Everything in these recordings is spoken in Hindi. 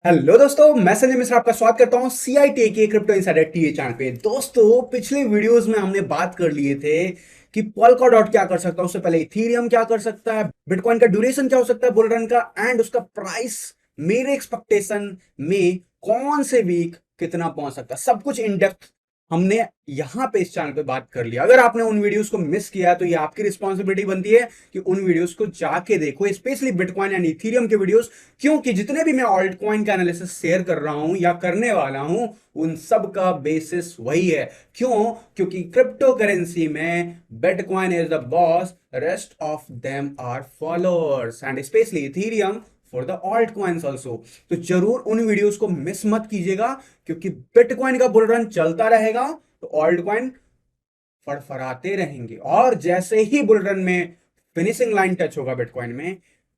हेलो दोस्तों, मैं संजय मिश्रा आपका स्वागत करता हूं सीआईटी के क्रिप्टो इनसाइडर टीए चैनल पे। दोस्तों, पिछले वीडियोस में हमने बात कर लिए थे कि पॉलकाडॉट क्या कर सकता है, उससे पहले इथीरियम क्या कर सकता है, बिटकॉइन का ड्यूरेशन क्या हो सकता है बुल रन का, एंड उसका प्राइस मेरे एक्सपेक्टेशन में कौन से वीक कितना पहुंच सकता है, सब कुछ इन डेप्थ हमने यहां पे इस चैनल पे बात कर लिया। अगर आपने उन वीडियोस को मिस किया तो ये आपकी रिस्पॉन्सिबिलिटी बनती है कि उन वीडियोस को जाके देखो, स्पेशली बिटकॉइन एंड इथीरियम के वीडियोस, क्योंकि जितने भी मैं ऑल्ट कॉइन का एनालिसिस शेयर कर रहा हूं या करने वाला हूं उन सब का बेसिस वही है। क्यों? क्योंकि क्रिप्टो करेंसी में Bitcoin is the boss, rest of them are followers, and specially Ethereum for the alt coins also. तो जरूर उन वीडियोस को मिस मत कीजिएगा, क्योंकि बिटकॉइन का बुल रन चलता रहेगा तो ऑल्ट कॉइन फड़फड़ाते रहेंगे, और जैसे ही बुल रन में फिनिशिंग लाइन टच होगा बिटकॉइन में,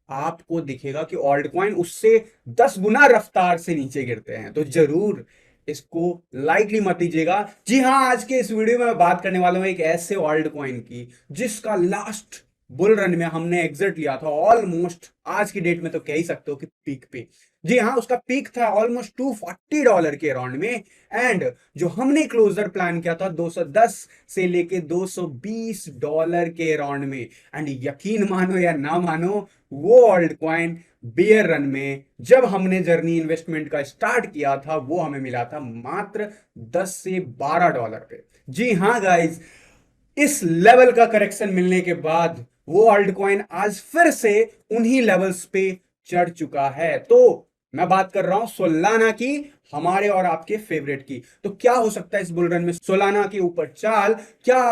आपको दिखेगा कि ऑल्ट कॉइन उससे 10 गुना रफ्तार से नीचे गिरते हैं। तो जरूर इसको लाइटली मत लीजिएगा। जी हां, आज के इस वीडियो में मैं बात करने वाला हूं एक ऐसे ऑल्ट कॉइन की जिसका लास्ट बुल रन में हमने एग्जिट लिया था ऑलमोस्ट, आज की डेट में तो कह ही सकते हो कि पीक पे। जी हाँ, उसका पीक था ऑलमोस्ट $240 के अराउंड में, एंड जो हमने क्लोजर प्लान किया था 210 से लेके $220 के अराउंड में। एंड यकीन मानो या ना मानो, वो ऑल्ट कॉइन बियर रन में जब हमने जर्नी इन्वेस्टमेंट का स्टार्ट किया था वो हमें मिला था मात्र 10 से $12 पे। जी हाँ गाइज, इस लेवल का करेक्शन मिलने के बाद वो ऑल्ट कॉइन आज फिर से उन्हीं लेवल्स पे चढ़ चुका है। तो मैं बात कर रहा हूं सोलाना की, हमारे और आपके फेवरेट की। तो क्या हो सकता है इस बुल रन में सोलाना के ऊपर चाल? क्या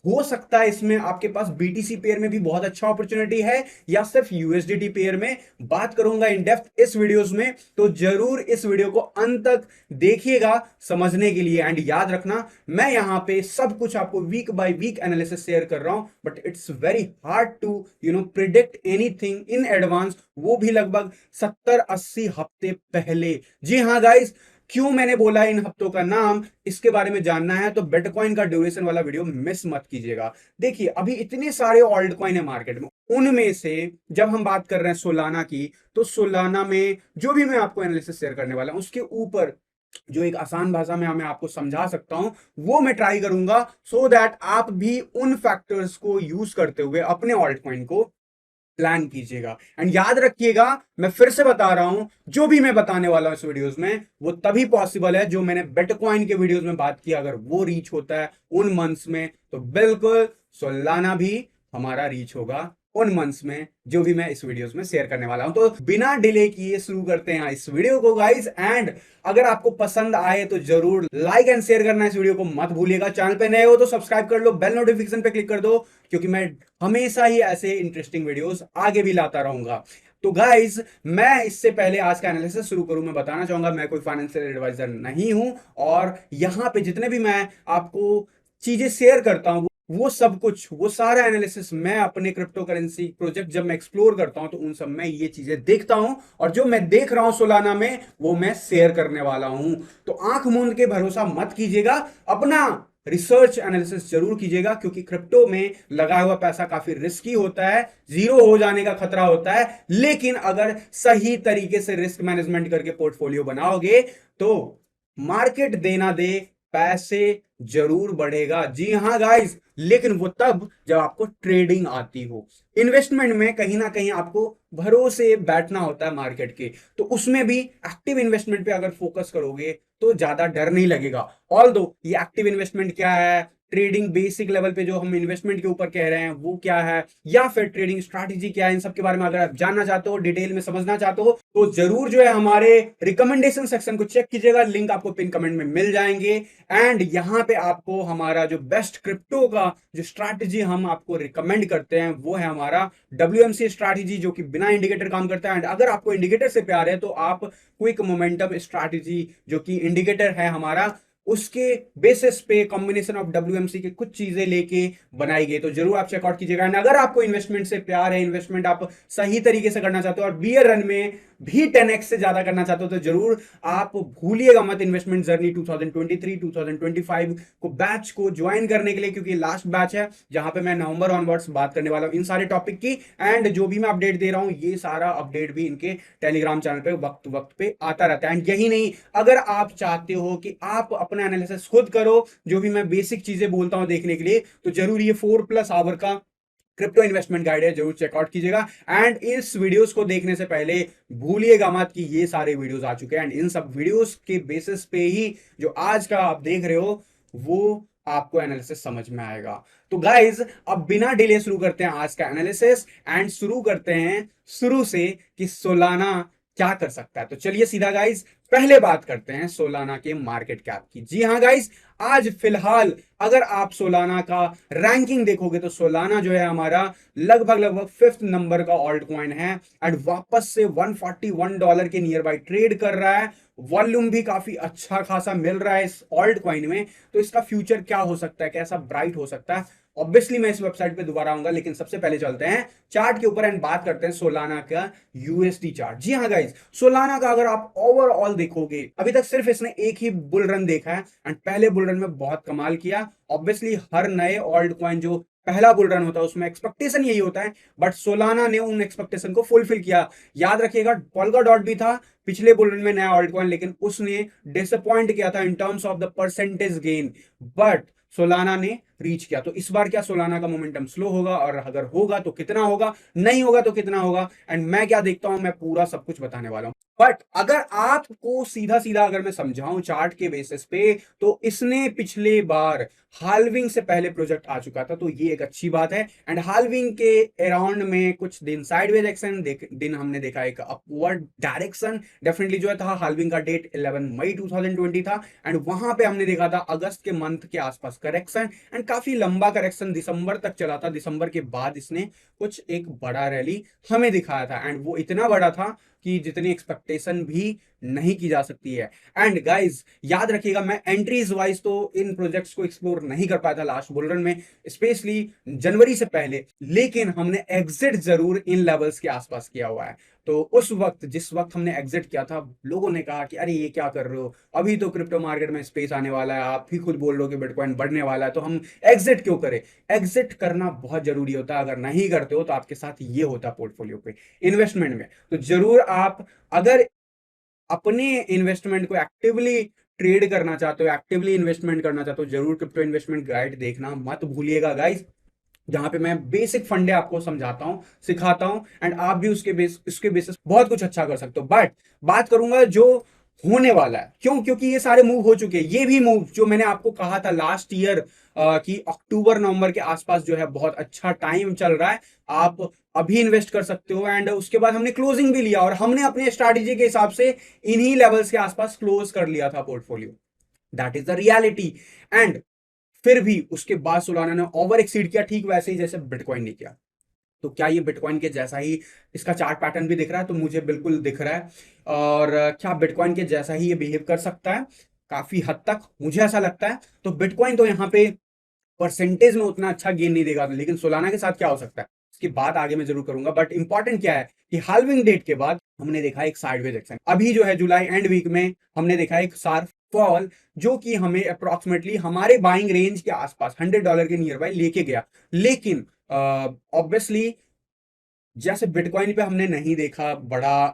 हो सकता है इसमें आपके पास बीटीसी पेयर में भी बहुत अच्छा अपॉर्चुनिटी है, या सिर्फ यूएसडीटी पेयर में? बात करूंगा इन डेप्थ इस वीडियोस में, तो जरूर इस वीडियो को अंत तक देखिएगा समझने के लिए। एंड याद रखना, मैं यहां पे सब कुछ आपको week by week analysis share कर रहा हूं, but it's very hard to predict anything in advance, वो भी लगभग 70-80 हफ्ते पहले। जी हाँ गाइस, क्यों मैंने बोला इन हफ्तों का नाम, इसके बारे में जानना है तो बिटकॉइन का ड्यूरेशन वाला वीडियो मिस मत कीजिएगा। देखिए, अभी इतने सारे ऑल्ट कॉइन है मार्केट में, उनमें से जब हम बात कर रहे हैं सोलाना की, तो सोलाना में जो भी मैं आपको एनालिसिस शेयर करने वाला हूं उसके ऊपर जो एक आसान भाषा में मैं आपको समझा सकता हूं वो मैं ट्राई करूंगा, सो दैट आप भी उन फैक्टर्स को यूज करते हुए अपने ऑल्ट कॉइन को प्लान कीजिएगा। एंड याद रखिएगा, मैं फिर से बता रहा हूं, जो भी मैं बताने वाला हूं इस वीडियोस में वो तभी पॉसिबल है जो मैंने बिटकॉइन के वीडियोस में बात की, अगर वो रीच होता है उन मंथ्स में तो बिल्कुल सोलाना भी हमारा रीच होगा उन मंथ्स में जो भी मैं इस वीडियोस में शेयर करने वाला हूं। तो बिना डिले किए शुरू करते हैं इस वीडियो को गाइस। एंड अगर आपको पसंद आए तो जरूर लाइक एंड शेयर करना इस वीडियो को मत भूलिएगा। चैनल पे नए हो तो सब्सक्राइब कर लो, बेल नोटिफिकेशन पे क्लिक कर दो, क्योंकि मैं हमेशा ही ऐसे इंटरेस्टिंग वीडियोस आगे भी लाता रहूंगा। तो गाइज, मैं इससे पहले आज का एनालिसिस शुरू करूं, मैं बताना चाहूंगा मैं कोई फाइनेंशियल एडवाइजर नहीं हूं, और यहां पे जितने भी मैं आपको चीजें शेयर करता हूं वो सब कुछ, वो सारा एनालिसिस मैं अपने क्रिप्टो करेंसी प्रोजेक्ट जब मैं एक्सप्लोर करता हूं तो उन सब में ये चीजें देखता हूं, और जो मैं देख रहा हूं सोलाना में वो मैं शेयर करने वाला हूं। तो आंख मूंद के भरोसा मत कीजिएगा, अपना रिसर्च एनालिसिस जरूर कीजिएगा, क्योंकि क्रिप्टो में लगा हुआ पैसा काफी रिस्की होता है, जीरो हो जाने का खतरा होता है। लेकिन अगर सही तरीके से रिस्क मैनेजमेंट करके पोर्टफोलियो बनाओगे तो मार्केट देना दे, पैसे जरूर बढ़ेगा। जी हां गाइस, लेकिन वो तब जब आपको ट्रेडिंग आती हो। इन्वेस्टमेंट में कहीं ना कहीं आपको भरोसे बैठना होता है मार्केट के, तो उसमें भी एक्टिव इन्वेस्टमेंट पे अगर फोकस करोगे तो ज्यादा डर नहीं लगेगा। ऑल दो ये एक्टिव इन्वेस्टमेंट क्या है, ट्रेडिंग बेसिक लेवल पे जो हम इन्वेस्टमेंट के ऊपर कह रहे हैं वो क्या है, या फिर ट्रेडिंग स्ट्रैटेजी क्या है, इन सब के बारे में अगर आप जानना चाहते हो, डिटेल में समझना चाहते हो, तो जरूर जो है हमारे रिकमेंडेशन सेक्शन को चेक कीजिएगा, लिंक आपको पिन कमेंट में मिल जाएंगे। एंड यहां पे आपको हमारा जो बेस्ट क्रिप्टो का जो स्ट्रैटेजी हम आपको रिकमेंड करते हैं वो है हमारा WMC स्ट्रैटेजी, जो कि बिना इंडिकेटर काम करता है। एंड अगर आपको इंडिकेटर से प्यार है तो आप क्विक मोमेंटम स्ट्रैटेजी, जो कि इंडिकेटर है हमारा उसके बेसिस पे कॉम्बिनेशन ऑफ WMC के कुछ चीजें लेके बनाई गई, तो जरूर आप चेकआउट कीजिएगा। एंड अगर आपको इन्वेस्टमेंट से प्यार है, इन्वेस्टमेंट आप सही तरीके से करना चाहते हो और बियर रन में भी 10x से ज्यादा करना चाहते हो, तो जरूर आप भूलिएगा मत इन्वेस्टमेंट जर्नी 2023 2025 को बैच को ज्वाइन करने के लिए, क्योंकि लास्ट बैच है जहां पे मैं नवंबर ऑनवर्ड्स बात करने वाला हूं इन सारे टॉपिक की। एंड जो भी मैं अपडेट दे रहा हूं, ये सारा अपडेट भी इनके टेलीग्राम चैनल पे वक्त वक्त पे आता रहता है। एंड यही नहीं, अगर आप चाहते हो कि आप अपना एनालिसिस खुद करो, जो भी मैं बेसिक चीजें बोलता हूं देखने के लिए, तो जरूर ये 4+ आवर का क्रिप्टो इन्वेस्टमेंट गाइड है, जरूर चेकआउट कीजिएगा। एंड इस वीडियोस को देखने से पहले भूलिएगा मत कि ये सारे वीडियोस आ चुके हैं, एंड इन सब वीडियोस के बेसिस पे ही जो आज का आप देख रहे हो वो आपको एनालिसिस समझ में आएगा। तो गाइज, अब बिना डिले शुरू करते हैं आज का एनालिसिस, एंड शुरू करते हैं शुरू से कि सोलाना क्या कर सकता है। तो चलिए सीधा गाइज पहले बात करते हैं सोलाना के मार्केट कैप की। जी हाँ गाइज, आज फिलहाल अगर आप सोलाना का रैंकिंग देखोगे तो सोलाना जो है हमारा लगभग लगभग 5th नंबर का ऑल्ट कॉइन है, एंड वापस से $141 के नियर बाय ट्रेड कर रहा है। वॉल्यूम भी काफी अच्छा खासा मिल रहा है इस ऑल्ट कॉइन में। तो इसका फ्यूचर क्या हो सकता है, कैसा ब्राइट हो सकता है, ऑब्वियसली मैं इस वेबसाइट पे दोबारा आऊंगा, लेकिन सबसे पहले चलते हैं चार्ट के ऊपर एंड बात करते हैं सोलाना का यूएसडी चार्ट। जी हाँ गाइज, सोलाना का अगर आप ओवरऑल देखोगे, अभी तक सिर्फ इसने एक ही बुल रन देखा है, एंड पहले बुल रन में बहुत कमाल किया। ऑब्वियसली हर नए ऑल्ट कॉइन जो पहला बुल रन होता है उसमें एक्सपेक्टेशन यही होता है, बट सोलाना ने उन एक्सपेक्टेशन को फुलफिल किया। याद रखिएगा, पोल्का डॉट भी था पिछले बुल रन में नया ऑल्ट कॉइन, लेकिन उसने डिसअपॉइंट किया था in terms of the percentage gain, but Solana ने रीच किया। तो इस बार क्या सोलाना का मोमेंटम स्लो होगा, और अगर होगा तो कितना होगा, नहीं होगा तो कितना होगा, एंड मैं क्या देखता हूं, मैं पूरा सब कुछ बताने वाला हूं। बट अगर आपको सीधा सीधा अगर मैं समझाऊं चार्ट के बेसिस पे, तो इसने पिछले बार हाल्विंग से पहले प्रोजेक्ट आ चुका था, तो ये एक अच्छी बात है। एंड हाल्विंग के अराउंड में कुछ दिन साइडवेज एक्शन, दिन हमने देखा एक अपवर्ड डायरेक्शन डेफिनेटली जो है था। हाल्विंग का डेट 11 मई 2020 था, एंड वहां पे हमने देखा था अगस्त के मंथ के आसपास करेक्शन, एंड काफी लंबा करेक्शन दिसंबर तक चला था। दिसंबर के बाद इसने कुछ एक बड़ा रैली हमें दिखाया था, एंड वो इतना बड़ा था कि जितनी एक्सपेक्टेशन भी नहीं की जा सकती है। एंड गाइज याद रखिएगा, मैं एंट्रीज वाइज तो इन प्रोजेक्ट्स को एक्सप्लोर नहीं कर पाया था लास्ट बुल रन में, स्पेशली जनवरी से पहले, लेकिन हमने एग्जिट जरूर इन लेवल्स के आसपास किया हुआ है। तो उस वक्त जिस वक्त हमने एग्जिट किया था, लोगों ने कहा कि अरे ये क्या कर रहे हो, अभी तो क्रिप्टो मार्केट में स्पेस आने वाला है, आप ही खुद बोल रहे हो कि बिटकॉइन बढ़ने वाला है, तो हम एग्जिट क्यों करें। एग्जिट करना बहुत जरूरी होता है, अगर नहीं करते हो तो आपके साथ ये होता है पोर्टफोलियो पे इन्वेस्टमेंट में। तो जरूर आप अगर अपने इन्वेस्टमेंट को एक्टिवली ट्रेड करना चाहते हो, एक्टिवली इन्वेस्टमेंट करना चाहते हो, जरूर क्रिप्टो इन्वेस्टमेंट गाइड देखना मत भूलिएगा गाइस, जहां पे मैं बेसिक फंडे आपको समझाता हूं, सिखाता हूं, एंड आप भी उसके बेसिस बहुत कुछ अच्छा कर सकते हो। बट बात करूंगा जो होने वाला है, क्यों, क्योंकि ये सारे मूव हो चुके हैं। ये भी मूव जो मैंने आपको कहा था लास्ट ईयर कि अक्टूबर नवंबर के आसपास जो है बहुत अच्छा टाइम चल रहा है, आप अभी इन्वेस्ट कर सकते हो। एंड उसके बाद हमने क्लोजिंग भी लिया, और हमने अपने स्ट्रैटेजी के हिसाब से इन्हीं लेवल्स के आसपास क्लोज कर लिया था portfolio. That is the reality. And फिर भी उसके बाद सोलाना ने ओवर एक्सीड किया, ठीक वैसे ही जैसे बिटकॉइन ने किया। तो क्या ये बिटकॉइन के जैसा ही इसका चार्ट पैटर्न भी दिख रहा है? तो मुझे बिल्कुल दिख रहा है। और क्या बिटकॉइन के जैसा ही ये बिहेव कर सकता है? काफी हद तक मुझे ऐसा लगता है। तो बिटकॉइन तो यहाँ पे परसेंटेज में उतना अच्छा गेन नहीं देगा, लेकिन सोलाना के साथ क्या हो सकता है इसकी बात आगे मैं जरूर करूंगा। बट इंपॉर्टेंट क्या है कि हाल्विंग डेट के बाद हमने देखा एक साइडवेज एक्शन, अभी जो है जुलाई एंड वीक में हमने देखा एक शार्प फॉल, जो कि हमें अप्रोक्सीमेटली हमारे बाइंग रेंज के आसपास $100 के नियर बाय लेके गया। लेकिन ऑब्वियसली जैसे बिटकॉइन पे हमने नहीं देखा बड़ा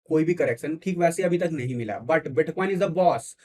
कोई भी करेक्शन, ठीक वैसे अभी तक नहीं मिला। But bitcoin is the boss,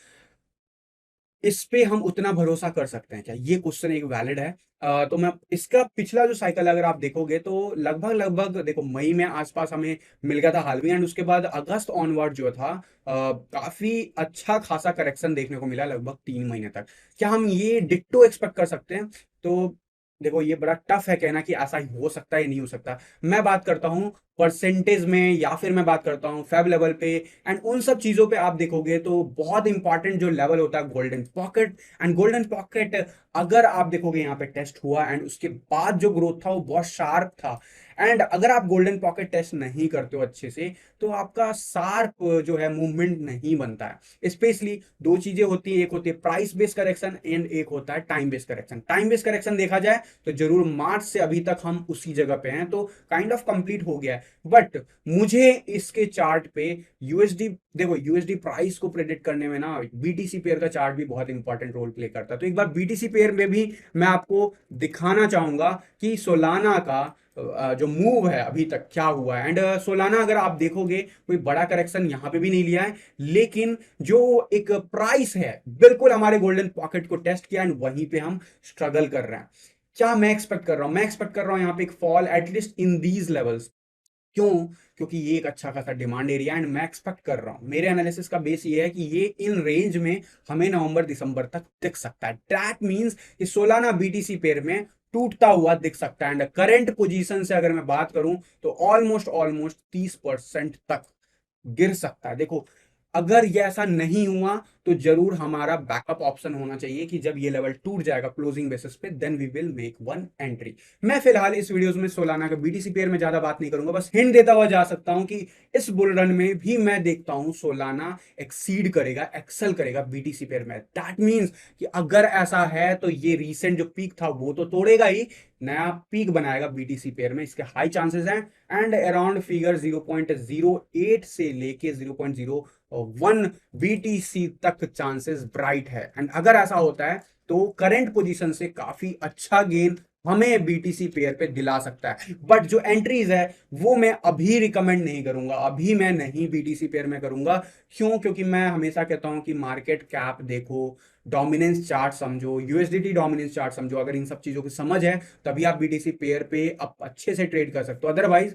इस पे हम उतना भरोसा कर सकते हैं क्या, ये क्वेश्चन एक वैलिड है। तो मैं इसका पिछला जो साइकिल अगर आप देखोगे तो लगभग लगभग देखो मई में आसपास हमें मिल गया था हाल्विंग, एंड उसके बाद अगस्त ऑनवर्ड जो था काफी अच्छा खासा करेक्शन देखने को मिला लगभग 3 महीने तक। क्या हम ये डिट्टो एक्सपेक्ट कर सकते हैं? तो देखो ये बड़ा टफ है कहना कि ऐसा ही हो सकता है या नहीं हो सकता। मैं बात करता हूं परसेंटेज में, या फिर मैं बात करता हूँ फेब लेवल पे, एंड उन सब चीजों पे आप देखोगे तो बहुत इंपॉर्टेंट जो लेवल होता है golden pocket. And golden pocket अगर आप देखोगे यहाँ पे टेस्ट हुआ, एंड उसके बाद जो ग्रोथ था वो बहुत शार्प था। एंड अगर आप गोल्डन पॉकेट टेस्ट नहीं करते हो अच्छे से, तो आपका शार्प जो है मूवमेंट नहीं बनता है। स्पेशली दो चीजें होती है, एक होती है प्राइस बेस्ड करेक्शन एंड एक होता है time based correction. Time based correction देखा जाए तो जरूर मार्च से अभी तक हम उसी जगह पे हैं, तो काइंड ऑफ कंप्लीट हो गया है। बट मुझे इसके चार्ट पे यूएसडी, देखो यूएसडी प्राइस को प्रेडिक्ट करने में ना बीटीसी पेयर का चार्ट भी बहुत इंपॉर्टेंट रोल प्ले करता है। तो एक बार बीटीसी पेयर में भी मैं आपको दिखाना चाहूंगा कि सोलाना का जो मूव है अभी तक क्या हुआ है। एंड सोलाना अगर आप देखोगे कोई बड़ा करेक्शन यहां पे भी नहीं लिया है, लेकिन जो एक प्राइस है बिल्कुल हमारे गोल्डन पॉकेट को टेस्ट किया, एंड वहीं पे हम स्ट्रगल कर रहे हैं। क्या मैं एक्सपेक्ट कर रहा हूं? मैं एक्सपेक्ट कर रहा हूं यहाँ पे एक fall at least in these levels. क्यों? क्योंकि ये एक अच्छा खासा डिमांड एरिया, एंड मैं एक्सपेक्ट कर रहा हूं, मेरे एनालिसिस का बेस ये है कि ये इन रेंज में हमें नवंबर दिसंबर तक दिख सकता है। दैट मींस कि सोलाना बीटीसी पेयर में टूटता हुआ दिख सकता है। एंड करंट पोजीशन से अगर मैं बात करूं तो ऑलमोस्ट ऑलमोस्ट 30% तक गिर सकता है। देखो, अगर ये ऐसा नहीं हुआ तो जरूर हमारा बैकअप ऑप्शन होना चाहिए कि जब ये लेवल टूट जाएगा क्लोजिंग बेसिस पे, then we will make one entry. मैं फिलहाल इस वीडियोस में सोलाना का बीटीसी पेयर में ज्यादा बात नहीं करूंगा, बस हिंट देता हुआ जा सकता हूं कि इस बुल रन में भी मैं देखता हूं सोलाना एक्सीड करेगा, एक्सेल करेगा बीटीसी पेयर में। दैट मींस कि अगर ऐसा है तो ये रीसेंट जो पीक था वो तो तोड़ेगा ही, नया पीक बनाएगा बीटीसी पेयर में, इसके हाई चांसेस हैं। एंड अराउंड फिगर 0.08 से लेके 0.01 बीटीसी तक चांसेस ब्राइट है। एंड अगर ऐसा होता है तो करंट पोजीशन से काफी अच्छा गेन हमें बीटीसी पेयर पे दिला सकता है। बट जो एंट्रीज है वो मैं अभी रिकमेंड नहीं करूंगा, अभी मैं नहीं बीटीसी पेयर में करूंगा। क्यों? क्योंकि मैं हमेशा कहता हूं कि मार्केट कैप देखो, डोमिनेंस चार्ट समझो, यूएसडीटी डोमिनेंस चार्ट समझो। अगर इन सब चीजों की समझ है तभी आप बीटीसी पेयर पे आप अच्छे से ट्रेड कर सकते हो। अदरवाइज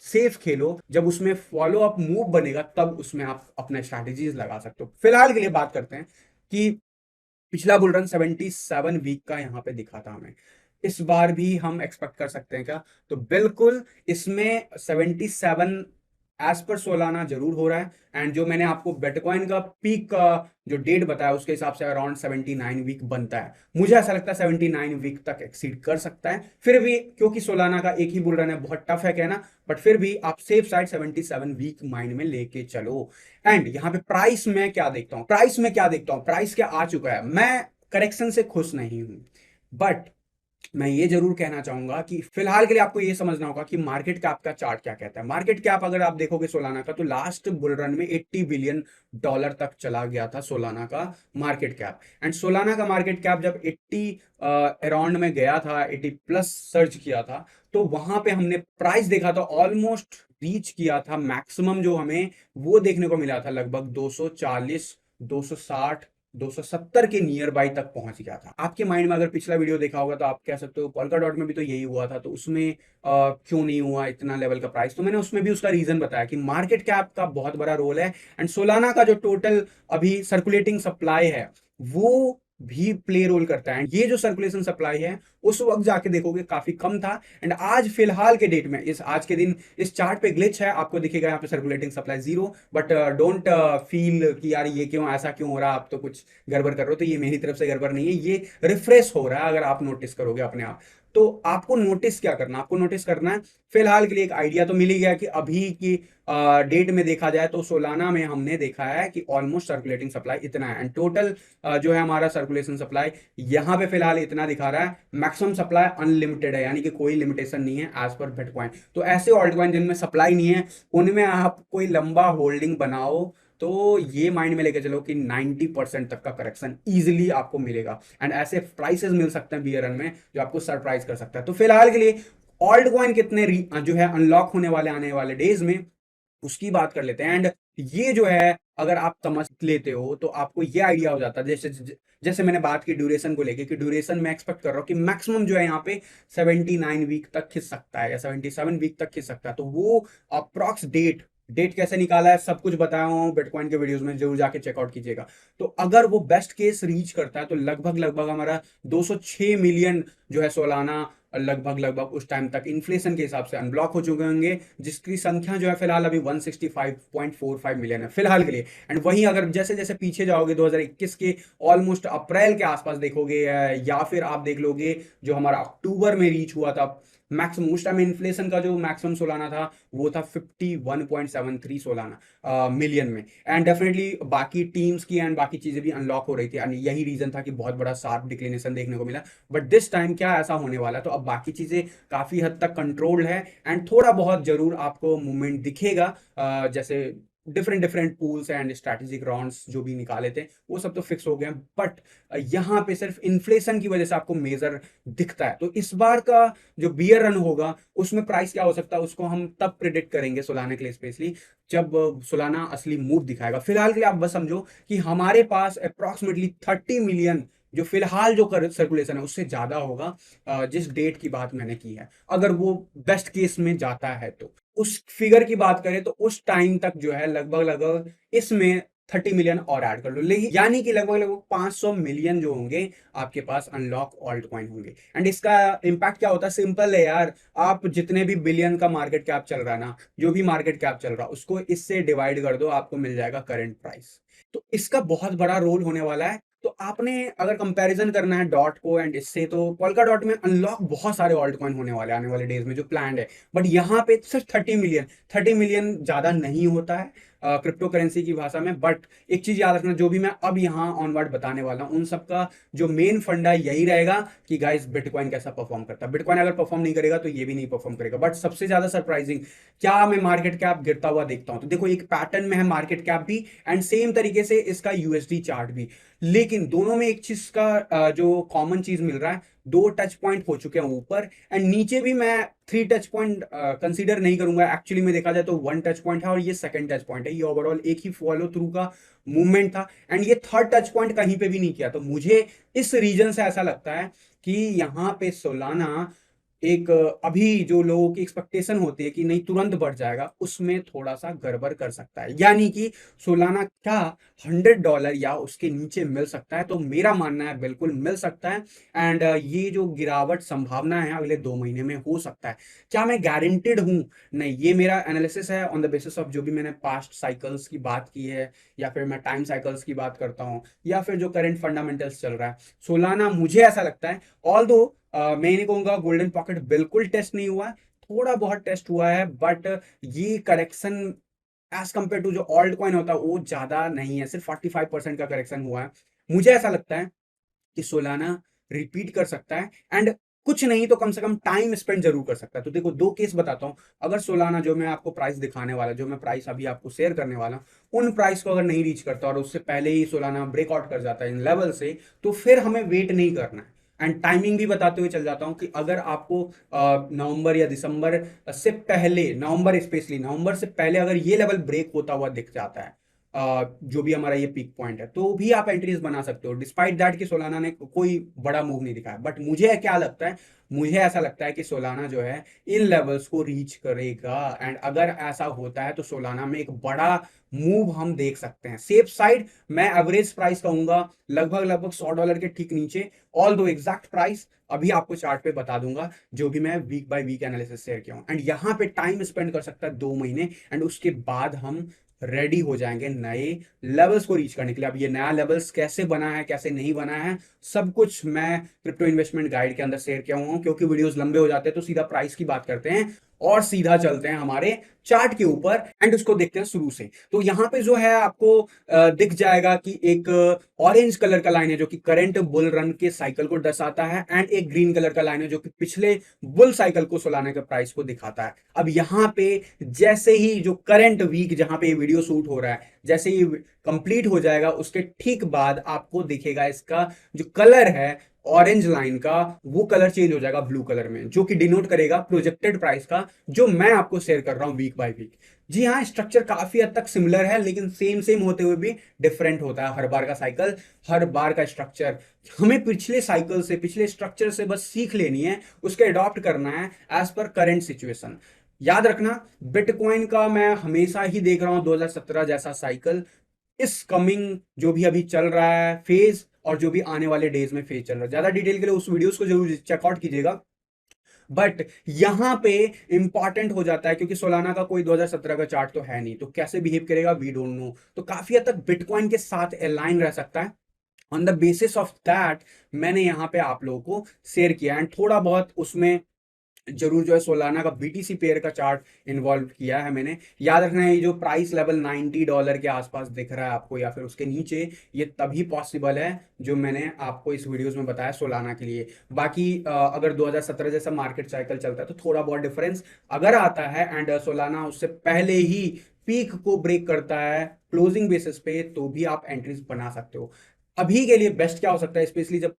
सेफ खेलो, जब उसमें फॉलो अप मूव बनेगा तब उसमें आप अपने स्ट्रैटेजीज लगा सकते हो। फिलहाल के लिए बात करते हैं कि पिछला बुल रन 77 वीक का यहां पे दिखा था हमें, इस बार भी हम एक्सपेक्ट कर सकते हैं क्या? तो बिल्कुल इसमें 77 एज पर सोलाना जरूर हो रहा है। एंड जो मैंने आपको बिटकॉइन का पीक का जो डेट बताया उसके हिसाब से अराउंड 79 वीक बनता है। मुझे ऐसा लगता है 79 वीक तक एक्सीड कर सकता है। फिर भी क्योंकि सोलाना का एक ही बुल रन है, बहुत टफ है कहना, बट फिर भी आप सेफ साइड 77 वीक माइंड में लेके चलो। एंड यहाँ पे प्राइस में क्या देखता हूँ, प्राइस क्या आ चुका है। मैं करेक्शन से खुश नहीं हूं, बट मैं ये जरूर कहना चाहूंगा कि फिलहाल के लिए आपको ये समझना होगा कि मार्केट कैप का चार्ट क्या कहता है। मार्केट कैप अगर आप देखोगे सोलाना का, तो लास्ट बुल रन में 80 बिलियन डॉलर तक चला गया था सोलाना का मार्केट कैप। एंड सोलाना का मार्केट कैप जब 80 अराउंड में गया था, 80 प्लस सर्च किया था, तो वहां पे हमने प्राइस देखा था ऑलमोस्ट रीच किया था मैक्सिमम जो हमें वो देखने को मिला था, लगभग 240, 260, 270 के नियर बाई तक पहुंच गया था। आपके माइंड में अगर पिछला वीडियो देखा होगा तो आप कह सकते हो पोल्का डॉट में भी तो यही हुआ था, तो उसमें क्यों नहीं हुआ इतना लेवल का प्राइस? तो मैंने उसमें भी उसका रीजन बताया कि मार्केट कैप का बहुत बड़ा रोल है। एंड सोलाना का जो टोटल अभी सर्कुलेटिंग सप्लाई है वो भी प्ले रोल करता है। ये जो सर्कुलेशन सप्लाई है उस वक्त जाके देखोगे काफी कम था, एंड आज फिलहाल के डेट में, इस आज के दिन इस चार्ट पे ग्लिच है, आपको दिखेगा यहाँ पे circulating supply 0। But don't feel कि यार ये क्यों, ऐसा क्यों हो रहा है, आप तो कुछ गड़बड़ कर रहे हो। तो ये मेरी तरफ से गड़बड़ नहीं है, ये रिफ्रेश हो रहा है अगर आप नोटिस करोगे अपने आप। तो आपको नोटिस क्या करना, आपको नोटिस करना है फिलहाल के लिए एक आइडिया तो मिल ही गया कि अभी की डेट में देखा जाए तो सोलाना में हमने देखा है कि ऑलमोस्ट सर्कुलेटिंग सप्लाई इतना है, एंड टोटल जो है हमारा सर्कुलेशन सप्लाई यहाँ पे फिलहाल इतना दिखा रहा है। मैक्सिमम सप्लाई अनलिमिटेड है, यानी कि कोई लिमिटेशन नहीं है एज पर बिटकॉइन। तो ऐसे ऑल्ट कॉइन जिनमें सप्लाई नहीं है उनमें आप कोई लंबा होल्डिंग बनाओ तो ये माइंड में लेके चलो कि 90% तक का करेक्शन इजीली आपको मिलेगा, एंड ऐसे प्राइसेस मिल सकते हैं बियर रन में जो आपको सरप्राइज कर सकता है। तो फिलहाल के लिए ऑल्ट कॉइन कितने जो है अनलॉक होने वाले आने वाले डेज में, उसकी बात कर लेते हैं। एंड ये जो है अगर आप समझ लेते हो तो आपको ये आइडिया हो जाता है, जैसे जैसे मैंने बात की ड्यूरेशन को लेके, कि ड्यूरेशन मैं एक्सपेक्ट कर रहा हूँ कि मैक्सिमम जो है यहाँ पे 79 वीक तक खिंच सकता है या 77 वीक तक खिंच सकता है। तो वो अप्रॉक्स डेट कैसे निकाला है सब कुछ बताया हूँ बिटकॉइन के वीडियोस में, जरूर जाके चेकआउट कीजिएगा। तो अगर वो बेस्ट केस रीच करता है तो लगभग लगभग हमारा 206 मिलियन जो है सोलाना लगभग लगभग उस टाइम तक इन्फ्लेशन के हिसाब से अनब्लॉक हो चुके होंगे, जिसकी संख्या जो है फिलहाल अभी 165.45 मिलियन है फिलहाल के लिए। एंड वहीं अगर जैसे जैसे पीछे जाओगे 2021 के ऑलमोस्ट अप्रैल के आसपास देखोगे, या फिर आप देख लोगे जो हमारा अक्टूबर में रीच हुआ था मैक्सिमम, उस टाइम इन्फ्लेशन का जो मैक्सिमम सोलाना था वो था 51.73 सोलाना मिलियन में। एंड डेफिनेटली बाकी टीम्स की एंड बाकी चीजें भी अनलॉक हो रही थी, एंड यही रीजन था कि बहुत बड़ा शार्प डिक्लिनेशन देखने को मिला। बट दिस टाइम क्या ऐसा होने वाला, तो अब बाकी चीजें काफी हद तक कंट्रोल्ड है, एंड थोड़ा बहुत जरूर आपको मूवमेंट दिखेगा, जैसे different different pools and strategic rounds जो भी निकाले थे वो सब तो फिक्स हो गए हैं। बट यहाँ पे सिर्फ इन्फ्लेशन की वजह से आपको मेजर दिखता है। तो इस बार का जो बियर रन होगा उसमें प्राइस क्या हो सकता है उसको हम तब प्रिडिक्ट करेंगे सोलाना के लिए स्पेशली, जब सोलाना असली मूव दिखाएगा। फिलहाल के लिए आप बस समझो कि हमारे पास अप्रॉक्सीमेटली 30 मिलियन जो फिलहाल जो सर्कुलेशन है उससे ज्यादा होगा, जिस डेट की बात मैंने की है, अगर वो बेस्ट केस में जाता है तो। उस फिगर की बात करें तो उस टाइम तक जो है लगभग लगभग इसमें 30 मिलियन और ऐड कर लो, लेकिन यानी कि लगभग लगभग 500 मिलियन जो होंगे आपके पास अनलॉक ऑल्ट कॉइन होंगे। एंड इसका इम्पैक्ट क्या होता है, सिंपल है यार, आप जितने भी बिलियन का मार्केट कैप चल रहा है ना, जो भी मार्केट कैप चल रहा है उसको इससे डिवाइड कर दो, आपको मिल जाएगा करंट प्राइस। तो इसका बहुत बड़ा रोल होने वाला है। तो आपने अगर कंपैरिजन करना है डॉट को एंड इससे, तो पोल्का डॉट में अनलॉक बहुत सारे ऑल्ट कॉइन होने वाले आने वाले डेज में जो प्लान है। बट यहाँ पे सिर्फ 30 मिलियन, 30 मिलियन ज्यादा नहीं होता है क्रिप्टो करेंसी की भाषा में। बट एक चीज याद रखना, जो भी मैं अब यहाँ ऑनवर्ड बताने वाला हूँ उन सबका जो मेन फंडा यही रहेगा कि गाइस बिटकॉइन कैसा परफॉर्म करता है। बिटकॉइन अगर परफॉर्म नहीं करेगा तो ये भी नहीं परफॉर्म करेगा। बट सबसे ज्यादा सरप्राइजिंग क्या, मैं मार्केट कैप गिरता हुआ देखता हूं तो देखो एक पैटर्न में है मार्केट कैप भी, एंड सेम तरीके से इसका यूएसडी चार्ट भी। लेकिन दोनों में एक चीज का जो कॉमन चीज मिल रहा है, 2 टच पॉइंट हो चुके हैं ऊपर, एंड नीचे भी मैं 3 टच पॉइंट कंसीडर नहीं करूंगा। एक्चुअली में देखा जाए तो 1 टच पॉइंट है और ये सेकंड टच पॉइंट है, ये ओवरऑल एक ही फॉलो थ्रू का मूवमेंट था, एंड ये थर्ड टच पॉइंट कहीं पे भी नहीं किया। तो मुझे इस रीजन से ऐसा लगता है कि यहाँ पे सोलाना एक अभी जो लोगों की एक्सपेक्टेशन होती है कि नहीं तुरंत बढ़ जाएगा, उसमें थोड़ा सा गड़बड़ कर सकता है, यानी कि सोलाना क्या $100 या उसके नीचे मिल सकता है। तो मेरा मानना है बिल्कुल मिल सकता है, एंड ये जो गिरावट संभावना है अगले 2 महीने में हो सकता है। क्या मैं गारंटेड हूं? नहीं, ये मेरा एनालिसिस है ऑन द बेसिस ऑफ जो भी मैंने पास्ट साइकिल्स की बात की है, या फिर मैं टाइम साइकिल्स की बात करता हूं, या फिर जो करंट फंडामेंटल्स चल रहा है। सोलाना मुझे ऐसा लगता है, ऑल दो मैं नहीं कहूंगा गोल्डन पॉकेट बिल्कुल टेस्ट नहीं हुआ है, थोड़ा बहुत टेस्ट हुआ है, बट ये करेक्शन एज कंपेयर टू जो ऑल्ट कॉइन होता है वो ज्यादा नहीं है, सिर्फ 45% का करेक्शन हुआ है। मुझे ऐसा लगता है कि सोलाना रिपीट कर सकता है, एंड कुछ नहीं तो कम से कम टाइम स्पेंड जरूर कर सकता है। तो देखो दो केस बताता हूं, अगर सोलाना जो मैं आपको प्राइस दिखाने वाला, जो मैं प्राइस अभी आपको शेयर करने वाला, उन प्राइस को अगर नहीं रीच करता और उससे पहले ही सोलाना ब्रेकआउट कर जाता है इन लेवल से, तो फिर हमें वेट नहीं करना है। एंड टाइमिंग भी बताते हुए चल जाता हूं कि अगर आपको नवंबर या दिसंबर से पहले, नवंबर स्पेशली नवंबर से पहले अगर ये लेवल ब्रेक होता हुआ दिख जाता है, जो भी हमारा ये पीक पॉइंट है, तो भी आप एंट्रीज बना सकते हो, डिस्पाइट दैट कि सोलाना ने कोई बड़ा मूव नहीं दिखाया। बट मुझे क्या लगता है, मुझे ऐसा लगता है कि सोलाना जो है इन लेवल्स को रीच करेगा, एंड अगर ऐसा होता है तो सोलाना में एक बड़ा मूव हम देख सकते हैं। सेफ साइड मैं एवरेज प्राइस कहूंगा लगभग लगभग $100 के ठीक नीचे, ऑल दो एग्जैक्ट प्राइस अभी आपको चार्ट पे बता दूंगा जो भी मैं week by week analysis share किया हूं। एंड यहाँ पे टाइम स्पेंड कर सकता है 2 महीने, एंड उसके बाद हम रेडी हो जाएंगे नए लेवल्स को रीच करने के लिए। अब ये नया लेवल्स कैसे बना है कैसे नहीं बना है, सब कुछ मैं क्रिप्टो इन्वेस्टमेंट गाइड के अंदर शेयर किया हूं, क्योंकि वीडियोस लंबे हो जाते हैं तो सीधा प्राइस की बात करते हैं और सीधा चलते हैं हमारे चार्ट के ऊपर, एंड उसको देखते हैं शुरू से। तो यहाँ पे जो है आपको दिख जाएगा कि एक ऑरेंज कलर का लाइन है जो कि करंट बुल रन के साइकिल को दर्शाता है, एंड एक ग्रीन कलर का लाइन है जो कि पिछले बुल साइकिल को सोलाने के प्राइस को दिखाता है। अब यहाँ पे जैसे ही जो करंट वीक जहां पे ये वीडियो शूट हो रहा है, जैसे ही कंप्लीट हो जाएगा उसके ठीक बाद आपको दिखेगा इसका जो कलर है ऑरेंज लाइन का, वो कलर चेंज हो जाएगा ब्लू कलर में, जो कि डिनोट करेगा प्रोजेक्टेड प्राइस का, जो मैं आपको शेयर कर रहा हूं वीक बाय वीक। जी हाँ, स्ट्रक्चर काफी हद तक सिमिलर है, लेकिन सेम सेम होते हुए भी डिफरेंट होता है हर बार का साइकिल, हर बार का स्ट्रक्चर। हमें पिछले साइकिल से, पिछले स्ट्रक्चर से बस सीख लेनी है, उसके अडॉप्ट करना है एज पर करंट सिचुएशन। याद रखना, बिटकॉइन का मैं हमेशा ही देख रहा हूं 2017 जैसा साइकिल इस कमिंग जो भी अभी चल रहा है फेज, और जो भी आने वाले डेज में फेज चल रहा है। ज्यादा डिटेल के लिए उस वीडियोस को जरूर चेकआउट कीजिएगा। बट यहां पे इंपॉर्टेंट हो जाता है, क्योंकि सोलाना का कोई 2017 का चार्ट तो है नहीं, तो कैसे बिहेव करेगा वी डोंट नो। तो काफी हद तक बिटकॉइन के साथ अलाइन रह सकता है। On the basis of that मैंने यहाँ पे आप लोगों को शेयर किया, एंड थोड़ा बहुत उसमें जरूर जो है सोलाना का बीटीसी पेयर का चार्ट इन्वॉल्व किया है मैंने। याद रखना है, ये जो प्राइस लेवल $90 के आसपास दिख रहा है आपको या फिर उसके नीचे, ये तभी पॉसिबल है जो मैंने आपको इस वीडियोस में बताया सोलाना के लिए। बाकी अगर 2017 जैसा मार्केट साइकिल चलता है तो थोड़ा बहुत डिफरेंस अगर आता है, एंड सोलाना उससे पहले ही पीक को ब्रेक करता है क्लोजिंग बेसिस पे, तो भी आप एंट्रीज बना सकते हो। अभी के लिए बेस्ट क्या हो सकता है, स्पेशली जब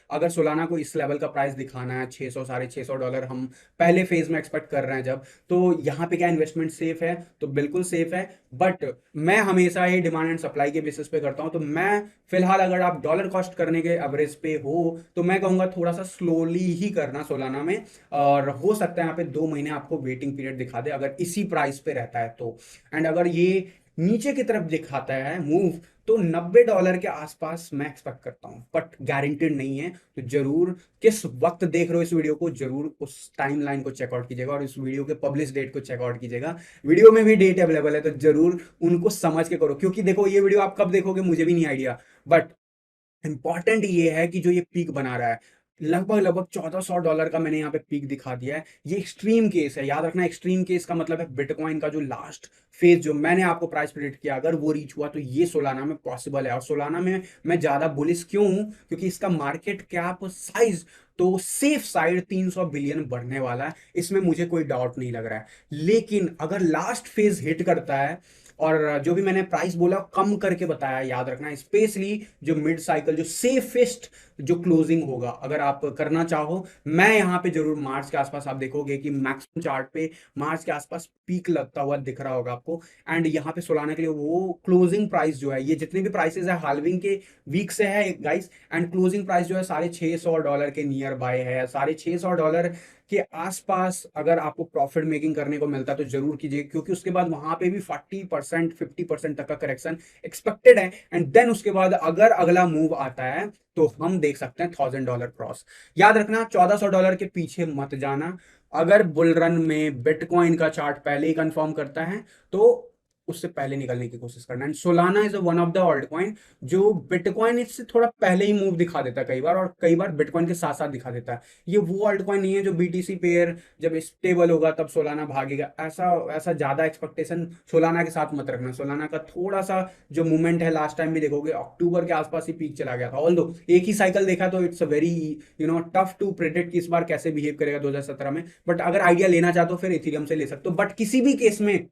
अगर सोलाना को इस लेवल का प्राइस दिखाना है, 600 $650 हम पहले फेज में एक्सपेक्ट कर रहे हैं जब, तो यहाँ पे क्या इन्वेस्टमेंट सेफ है? तो बिल्कुल सेफ है। बट मैं हमेशा ही डिमांड एंड सप्लाई के बेसिस पे करता हूँ, तो मैं फिलहाल अगर आप डॉलर कॉस्ट करने के एवरेज पे हो तो मैं कहूंगा थोड़ा सा स्लोली ही करना सोलाना में, और हो सकता है यहाँ पे 2 महीने आपको वेटिंग पीरियड दिखा दे अगर इसी प्राइस पे रहता है तो। एंड अगर ये नीचे की तरफ दिखाता है मूव, तो $90 के आसपास मैं एक्सपेक्ट करता हूं, बट गारंटेड नहीं है। तो जरूर किस वक्त देख रहे हो इस वीडियो को, जरूर उस टाइमलाइन को चेकआउट कीजिएगा और इस वीडियो के पब्लिश डेट को चेकआउट कीजिएगा। वीडियो में भी डेट अवेलेबल है, तो जरूर उनको समझ के करो, क्योंकि देखो ये वीडियो आप कब देखोगे मुझे भी नहीं आइडिया, बट इंपॉर्टेंट ये है कि जो ये पीक बना रहा है लगभग लगभग $1400 का मैंने यहाँ पे पीक दिखा दिया है। ये एक्सट्रीम केस है, याद रखना, एक्सट्रीम केस का मतलब है बिटकॉइन का जो लास्ट फेज जो मैंने आपको प्राइस प्रेडिक्ट किया अगर वो रीच हुआ तो ये सोलाना में पॉसिबल है। और सोलाना में मैं ज्यादा बुलिश क्यों हूं, क्योंकि इसका मार्केट कैप साइज तो सेफ साइड 300 बिलियन बढ़ने वाला है, इसमें मुझे कोई डाउट नहीं लग रहा है। लेकिन अगर लास्ट फेज हिट करता है, और जो भी मैंने प्राइस बोला कम करके बताया, याद रखना, स्पेशली जो मिड साइकिल जो सेफेस्ट जो क्लोजिंग होगा अगर आप करना चाहो, मैं यहां पे जरूर मार्च के आसपास आप देखोगे कि मैक्सिमम चार्ट पे मार्च के आसपास पीक लगता हुआ दिख रहा होगा आपको। एंड यहाँ पे सोलाना के लिए वो क्लोजिंग प्राइस जो है, ये जितने भी प्राइसेस है हाल्विंग के वीक से है गाइस, एंड क्लोजिंग प्राइस जो है $650 के नियर बाय है। $650 के आसपास अगर आपको प्रॉफिट मेकिंग करने को मिलता है तो जरूर कीजिए, क्योंकि उसके बाद वहां पे भी 40% 50% तक का करेक्शन एक्सपेक्टेड है। एंड देन उसके बाद अगर अगला मूव आता है तो हम देख सकते हैं $1000 क्रॉस। याद रखना, $1400 के पीछे मत जाना। अगर बुल रन में बिटकॉइन का चार्ट पहले ही कंफर्म करता है तो उससे पहले निकलने की कोशिश करना। And Solana is one of the alt coin जो बिटकॉइन इससे थोड़ा पहले ही मूव दिखा देता है कई बार, और कई बार बिटकॉइन के साथ साथ दिखा देता है। ये वो ऑल्ट कॉइन नहीं है जो बीटीसी पेयर जब स्टेबल होगा तब सोलाना भागेगा, ऐसा ऐसा ज्यादा एक्सपेक्टेशन सोलाना के साथ मत रखना। सोलाना का थोड़ा सा जो मूवमेंट है लास्ट टाइम भी देखोगे अक्टूबर के आसपास ही पीक चला गया था, ऑल दो एक ही साइकिल देखा, तो it's a very tough to predict कि इस बार कैसे बिहेव करेगा 2017 में। बट अगर आइडिया लेना चाहते हो फिर इथेरियम से ले सकते हो। बट किसी भी केस में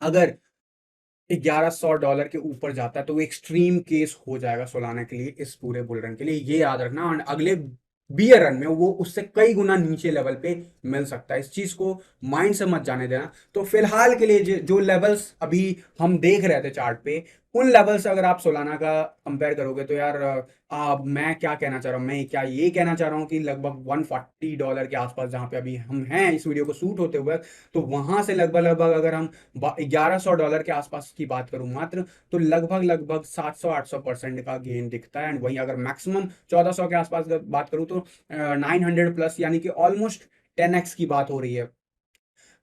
अगर $1100 के ऊपर जाता है तो वो एक्सट्रीम केस हो जाएगा सोलाना के लिए, इस पूरे बुल रन के लिए, ये याद रखना। और अगले बियर रन में वो उससे कई गुना नीचे लेवल पे मिल सकता है, इस चीज को माइंड से मत जाने देना। तो फिलहाल के लिए जो लेवल्स अभी हम देख रहे थे चार्ट पे, उन लेवल से अगर आप सोलाना का कंपेयर करोगे तो यार मैं क्या कहना चाह रहा हूँ, मैं क्या ये कहना चाह रहा हूँ कि लगभग $140 के आसपास जहां पे अभी हम हैं इस वीडियो को शूट होते हुए, तो वहां से लगभग लगभग अगर हम $1100 के आसपास की बात करूं मात्र, तो लगभग लगभग 700-800% का गेन दिखता है। एंड वहीं अगर मैक्सिमम 1400 के आसपास बात करूं तो 900 प्लस, यानी कि ऑलमोस्ट 10x की बात हो रही है,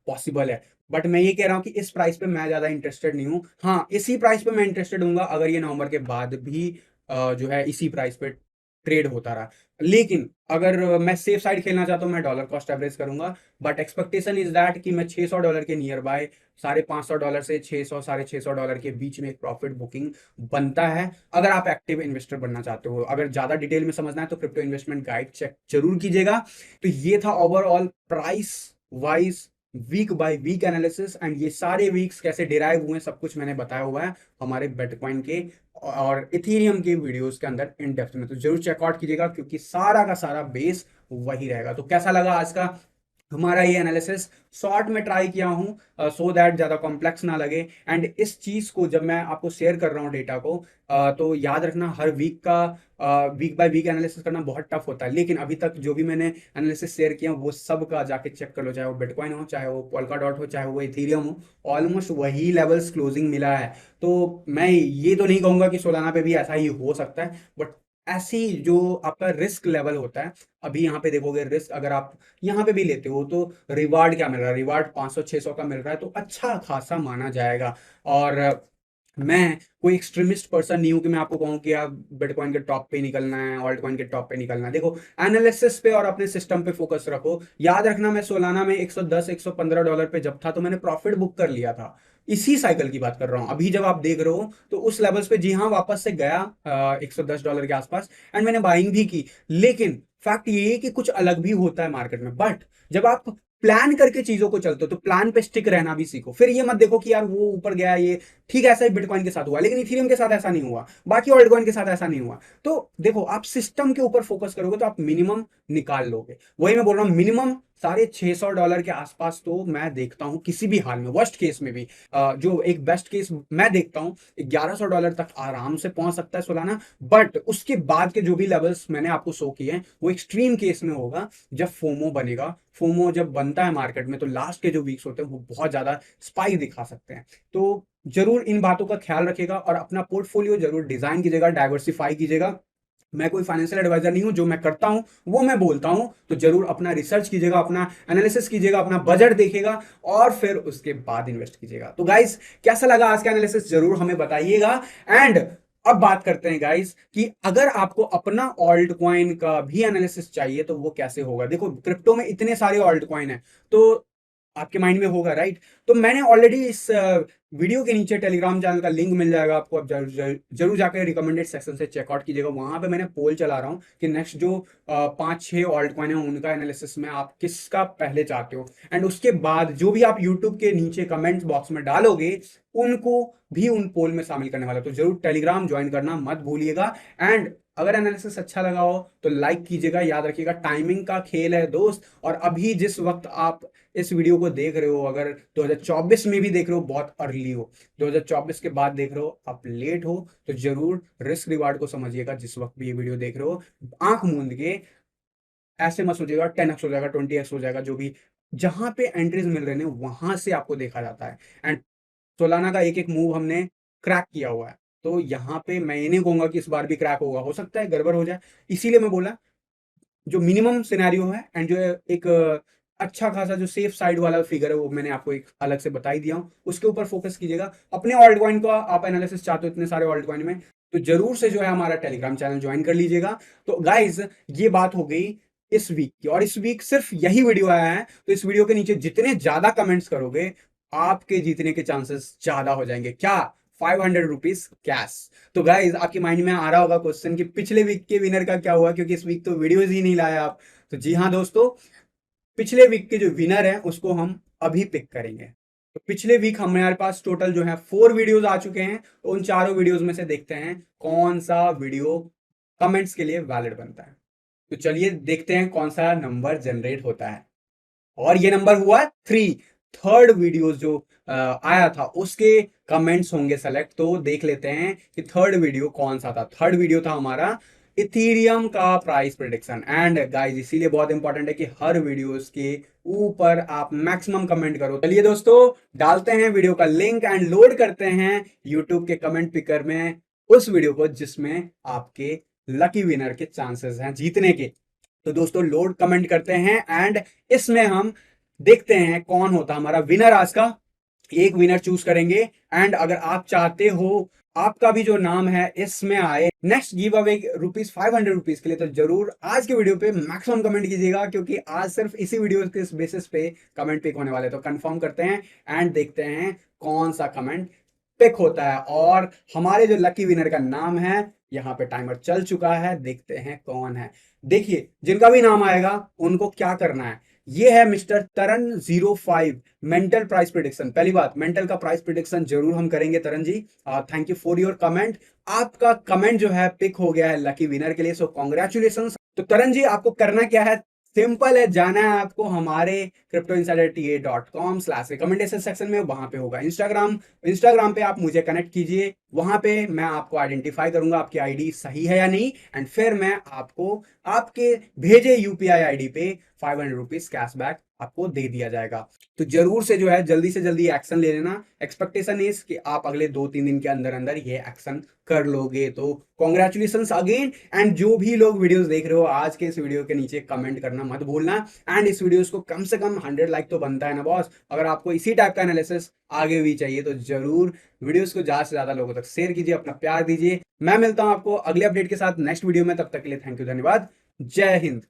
पॉसिबल है। बट मैं ये कह रहा हूं कि इस प्राइस पे मैं ज्यादा इंटरेस्टेड नहीं हूं। हाँ, इसी प्राइस पे मैं इंटरेस्टेड हूँ अगर ये नवंबर के बाद भी जो है इसी प्राइस पे ट्रेड होता रहा। लेकिन अगर मैं सेफ साइड खेलना चाहता हूं, मैं डॉलर कॉस्ट एवरेज करूंगा। बट एक्सपेक्टेशन इज दैट कि मैं $600 के नियर बाय $550 से 600 $650 के बीच में एक प्रॉफिट बुकिंग बनता है, अगर आप एक्टिव इन्वेस्टर बनना चाहते हो। अगर ज्यादा डिटेल में समझना है तो क्रिप्टो इन्वेस्टमेंट गाइड चेक जरूर कीजिएगा। तो ये था overall price wise week by week analysis, and ये सारे वीक्स कैसे डिराइव हुए सब कुछ मैंने बताया हुआ है हमारे बिटकॉइन के और इथेरियम के वीडियोस के अंदर इन डेप्थ में, तो जरूर चेकआउट कीजिएगा क्योंकि सारा का सारा बेस वही रहेगा। तो कैसा लगा आज का हमारा ये एनालिसिस? शॉर्ट में ट्राई किया हूं सो दैट ज्यादा कॉम्प्लेक्स ना लगे। एंड इस चीज को जब मैं आपको शेयर कर रहा हूं डेटा को, तो याद रखना हर वीक का वीक बाय वीक एनालिसिस करना बहुत टफ होता है। लेकिन अभी तक जो भी मैंने एनालिसिस शेयर किया वो सब का जाके चेक कर लो, चाहे वो बिटकॉइन हो, चाहे वो पोल्काडॉट हो, चाहे वो इथेरियम हो, ऑलमोस्ट वही लेवल्स क्लोजिंग मिला है। तो मैं ये तो नहीं कहूंगा कि सोलाना पे भी ऐसा ही हो सकता है, बट ऐसी जो आपका रिस्क लेवल होता है, अभी यहाँ पे देखोगे रिस्क अगर आप यहाँ पे भी लेते हो तो रिवार्ड क्या मिल रहा है, रिवार्ड 500-600 का मिल रहा है, तो अच्छा खासा माना जाएगा। और मैं कोई एक्सट्रीमिस्ट पर्सन नहीं हूं कि मैं आपको कहूं कि आप बिटकॉइन के टॉप पे निकलना है, ऑल्ट कॉइन के टॉप पे निकलना है। देखो, एनालिसिस पे और अपने सिस्टम पे फोकस रखो। याद रखना, मैं सोलाना में 110-115 डॉलर पे जब था तो मैंने प्रॉफिट बुक कर लिया था। इसी साइकिल की बात कर रहा हूं। अभी जब आप देख रहे हो तो उस लेवल्स पे जी हाँ वापस से गया, $110 के आसपास, एंड मैंने बाइंग भी की। लेकिन फैक्ट ये है कि कुछ अलग भी होता है मार्केट में। बट जब आप प्लान करके चीजों को चलते हो तो प्लान पे स्टिक रहना भी सीखो। फिर ये मत देखो कि यार वो ऊपर गया, ये ठीक है। ऐसा ही बिटकॉइन के साथ हुआ, लेकिन इथेरियम के साथ ऐसा नहीं हुआ, बाकी ऑल्ट कॉइन के साथ ऐसा नहीं हुआ। तो देखो, आप सिस्टम के ऊपर फोकस करोगे तो आप मिनिमम निकाल लोगे। वही मैं बोल रहा हूँ, मिनिमम $650 के आसपास तो मैं देखता हूं किसी भी हाल में, वर्स्ट केस में भी। जो एक बेस्ट केस मैं देखता हूं, $1100 तक आराम से पहुंच सकता है सोलाना। बट उसके बाद के जो भी लेवल्स मैंने आपको शो किए हैं वो एक्सट्रीम केस में होगा, जब फोमो बनेगा। फोमो जब बनता है मार्केट में तो लास्ट के जो वीक्स होते हैं वो बहुत ज्यादा स्पाइक दिखा सकते हैं। तो जरूर इन बातों का ख्याल रखिएगा और अपना पोर्टफोलियो जरूर डिजाइन कीजिएगा, डाइवर्सिफाई कीजिएगा। मैं कोई फाइनेंशियल एडवाइजर नहीं हूं, जो मैं करता हूं वो मैं बोलता हूं। तो जरूर अपना रिसर्च कीजिएगा, अपना एनालिसिस कीजिएगा, अपना बजट देखिएगा और फिर उसके बाद इन्वेस्ट कीजिएगा। तो गाइस, कैसा लगा आज का एनालिसिस जरूर हमें बताइएगा। एंड अब बात करते हैं गाइस कि अगर आपको अपना ऑल्ट कॉइन का भी एनालिसिस चाहिए तो वो कैसे होगा। देखो, क्रिप्टो में इतने सारे ऑल्ट कॉइन है तो आपके माइंड में होगा, राइट। तो मैंने ऑलरेडी इस वीडियो के नीचे टेलीग्राम चैनल का लिंक मिल जाएगा आपको, आप जरूर जाकर रिकमेंडेड सेक्शन से चेकआउट कीजिएगा। वहां पे मैंने पोल चला रहा हूँ कि नेक्स्ट जो 5-6 ऑल्ट कॉइन है उनका एनालिसिस में आप किसका पहले चाहते हो। एंड उसके बाद जो भी आप यूट्यूब के नीचे कमेंट बॉक्स में डालोगे उनको भी उन पोल में शामिल करने वाला। तो जरूर टेलीग्राम ज्वाइन करना मत भूलिएगा। एंड अगर एनालिसिस अच्छा लगा हो तो लाइक कीजिएगा। याद रखिएगा, टाइमिंग का खेल है दोस्त। और अभी जिस वक्त आप इस वीडियो को देख रहे हो, अगर 2024 में भी देख रहे हो बहुत अर्ली हो, 2024 के बाद देख रहे हो आप लेट हो, तो जरूर रिस्क रिवार्ड को समझिएगा। जिस वक्त भी ये वीडियो देख रहे हो आंख मूंद के ऐसे मत सोचिएगा 10x हो जाएगा, 20x हो जाएगा। जो भी जहां पे एंट्रीज मिल रहे हैं वहां से आपको देखा जाता है। एंड सोलाना का एक एक मूव हमने क्रैक किया हुआ है। तो यहाँ पे मैं ये नहीं कहूंगा कि इस बार भी क्रैक होगा, हो सकता है गड़बड़ हो जाए। इसीलिए मैं बोला जो मिनिमम सिनेरियो है एंड जो एक अच्छा खासा जो सेफ साइड वाला फिगर है वो मैंने आपको एक अलग से बता ही दिया हूं, उसके ऊपर फोकस कीजिएगा। अपने ऑल्ट कॉइन का आप एनालिसिस चाहते हो इतने सारे ऑल्ट कॉइन में, तो जरूर से जो है हमारा टेलीग्राम चैनल ज्वाइन कर लीजिएगा। तो गाइज, ये बात हो गई इस वीक की, और इस वीक सिर्फ यही वीडियो आया है। तो इस वीडियो के नीचे जितने ज्यादा कमेंट्स करोगे आपके जीतने के चांसेस ज्यादा हो जाएंगे। क्या? ₹500 कैश। तो गाइज, आपके माइंड में आ रहा होगा क्वेश्चन कि पिछले वीक के विनर का क्या हुआ, क्योंकि इस वीक तो वीडियोज ही नहीं लाया आप। तो जी हाँ दोस्तों, पिछले वीक के जो विनर है उसको हम अभी पिक करेंगे। तो पिछले वीक हमारे पास टोटल जो है 4 वीडियोज आ चुके हैं। तो उन चारों वीडियोज में से देखते हैं कौन सा वीडियो कमेंट्स के लिए वैलिड बनता है। तो चलिए देखते हैं कौन सा नंबर जनरेट होता है। और ये नंबर हुआ 3। थर्ड वीडियो जो आया था उसके कमेंट्स होंगे सेलेक्ट। तो देख लेते हैं कि थर्ड वीडियो कौन सा था। थर्ड वीडियो था हमारा इथीरियम का प्राइस प्रिडिक्शन। एंड गाइस, इसीलिए बहुत इंपॉर्टेंट है कि हर वीडियोस के ऊपर आप मैक्सिमम कमेंट करो। चलिए दोस्तों, डालते हैं वीडियो का लिंक एंड लोड करते हैं यूट्यूब के कमेंट पिकर में उस वीडियो को जिसमें आपके लकी विनर के चांसेस हैं जीतने के। तो दोस्तों, लोड कमेंट करते हैं एंड इसमें हम देखते हैं कौन होता हमारा विनर आज का। एक विनर चूज करेंगे। एंड अगर आप चाहते हो आपका भी जो नाम है इसमें आए नेक्स्ट गिव अवे ₹500 के लिए, तो जरूर आज के वीडियो पे मैक्सिमम कमेंट कीजिएगा, क्योंकि आज सिर्फ इसी वीडियो के बेसिस पे कमेंट पिक होने वाले। तो कंफर्म करते हैं एंड देखते हैं कौन सा कमेंट पिक होता है। और हमारे जो लकी विनर का नाम है, यहाँ पे टाइमर चल चुका है, देखते हैं कौन है। देखिए, जिनका भी नाम आएगा उनको क्या करना है। ये है mister Taran 05 metal price prediction. पहली बात, मेंटल का प्राइस प्रिडिक्शन जरूर हम करेंगे Taran ji. Thank you for your comment. आपका कमेंट जो है पिक हो गया है लकी विनर के लिए, सो कॉन्ग्रेचुलेशन। तो तरन जी, आपको करना क्या है, सिंपल है। जाना है आपको हमारे cryptoinsiderta.com/रिकमेंडेशन सेक्शन में, वहां पे होगा इंस्टाग्राम पे आप मुझे कनेक्ट कीजिए। वहां पे मैं आपको आइडेंटिफाई करूंगा आपकी आईडी सही है या नहीं, एंड फिर मैं आपको आपके भेजे यूपीआई आईडी पे ₹500 कैशबैक आपको दे दिया जाएगा। तो जरूर से जो है जल्दी से जल्दी एक्शन ले लेना। एक्सपेक्टेशन इज कि आप अगले 2-3 दिन के अंदर अंदर ये एक्शन कर लोगे। तो कॉन्ग्रेचुलेशन अगेन। एंड जो भी लोग वीडियोस देख रहे हो, आज के इस वीडियो के नीचे कमेंट करना मत भूलना। एंड इस वीडियोस को कम से कम 100 लाइक तो बनता है ना बॉस। अगर आपको इसी टाइप का एनालिसिस आगे भी चाहिए तो जरूर वीडियोस को ज्यादा से ज्यादा लोगों तक शेयर कीजिए, अपना प्यार दीजिए। मैं मिलता हूं आपको अगले अपडेट के साथ नेक्स्ट वीडियो में। तब तक के लिए थैंक यू, धन्यवाद, जय हिंद।